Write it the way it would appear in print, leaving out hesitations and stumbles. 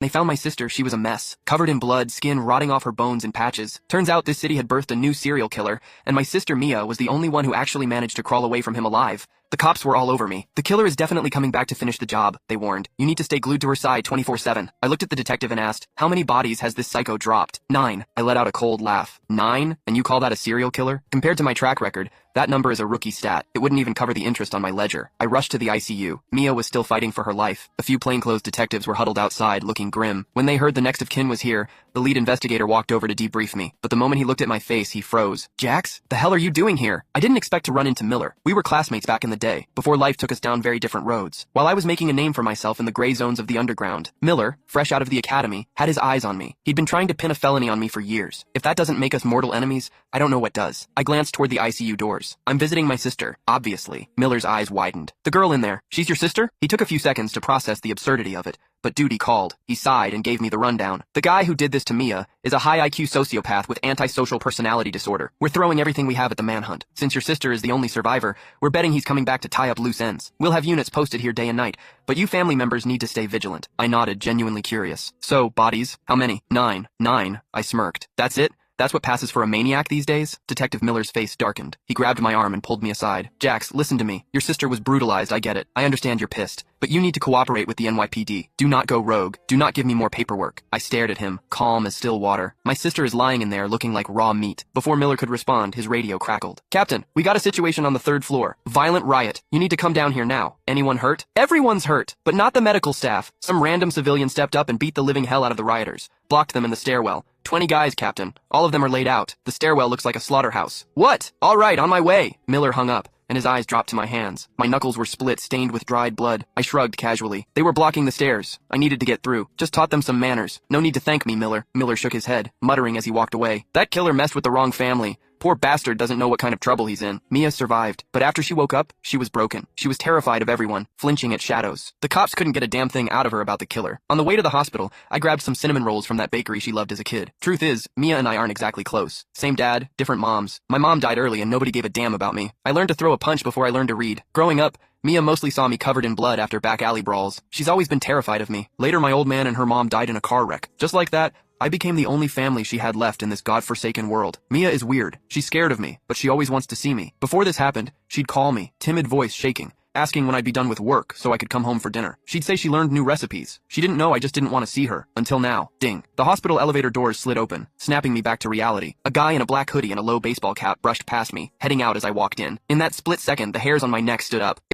They found my sister. She was a mess, covered in blood, skin rotting off her bones in patches. Turns out this city had birthed a new serial killer, and my sister Mia was the only one who actually managed to crawl away from him alive. The cops were all over me. The killer is definitely coming back to finish the job, they warned. You need to stay glued to her side 24/7. I looked at the detective and asked, how many bodies has this psycho dropped? 9. I let out a cold laugh. 9? And you call that a serial killer? Compared to my track record, that number is a rookie stat. It wouldn't even cover the interest on my ledger. I rushed to the ICU. Mia was still fighting for her life. A few plainclothes detectives were huddled outside, looking grim. When they heard the next of kin was here, the lead investigator walked over to debrief me. But the moment he looked at my face, he froze. Jax, the hell are you doing here? I didn't expect to run into Miller. We were classmates back in the day, before life took us down very different roads. While I was making a name for myself in the gray zones of the underground, Miller, fresh out of the academy, had his eyes on me. He'd been trying to pin a felony on me for years. If that doesn't make us mortal enemies, I don't know what does. I glanced toward the ICU doors. I'm visiting my sister, obviously. Miller's eyes widened. The girl in there, she's your sister? He took a few seconds to process the absurdity of it, but duty called. He sighed and gave me the rundown. The guy who did this to Mia is a high IQ sociopath with antisocial personality disorder. We're throwing everything we have at the manhunt. Since your sister is the only survivor, we're betting he's coming back to tie up loose ends. We'll have units posted here day and night, but you family members need to stay vigilant. I nodded, genuinely curious. So, bodies? How many? 9. 9, I smirked. That's it? That's what passes for a maniac these days? Detective Miller's face darkened. He grabbed my arm and pulled me aside. Jax, listen to me. Your sister was brutalized, I get it. I understand you're pissed. But you need to cooperate with the NYPD. Do not go rogue. Do not give me more paperwork. I stared at him, calm as still water. My sister is lying in there looking like raw meat. Before Miller could respond, his radio crackled. Captain, we got a situation on the 3rd floor. Violent riot. You need to come down here now. Anyone hurt? Everyone's hurt, but not the medical staff. Some random civilian stepped up and beat the living hell out of the rioters. Blocked them in the stairwell. 20 guys, Captain. All of them are laid out. The stairwell looks like a slaughterhouse. What? All right, on my way. Miller hung up, and his eyes dropped to my hands. My knuckles were split, stained with dried blood. I shrugged casually. They were blocking the stairs. I needed to get through. Just taught them some manners. No need to thank me, Miller. Miller shook his head, muttering as he walked away. That killer messed with the wrong family. Poor bastard doesn't know what kind of trouble he's in. Mia survived, but after she woke up, she was broken. She was terrified of everyone, flinching at shadows. The cops couldn't get a damn thing out of her about the killer. On the way to the hospital, I grabbed some cinnamon rolls from that bakery she loved as a kid. Truth is, Mia and I aren't exactly close. Same dad, different moms. My mom died early and nobody gave a damn about me. I learned to throw a punch before I learned to read. Growing up, Mia mostly saw me covered in blood after back alley brawls. She's always been terrified of me. Later, my old man and her mom died in a car wreck. Just like that, I became the only family she had left in this godforsaken world. Mia is weird. She's scared of me, but she always wants to see me. Before this happened, she'd call me, timid voice shaking, asking when I'd be done with work so I could come home for dinner. She'd say she learned new recipes. She didn't know I just didn't want to see her. Until now. Ding. The hospital elevator doors slid open, snapping me back to reality. A guy in a black hoodie and a low baseball cap brushed past me, heading out as I walked in. In that split second, the hairs on my neck stood up.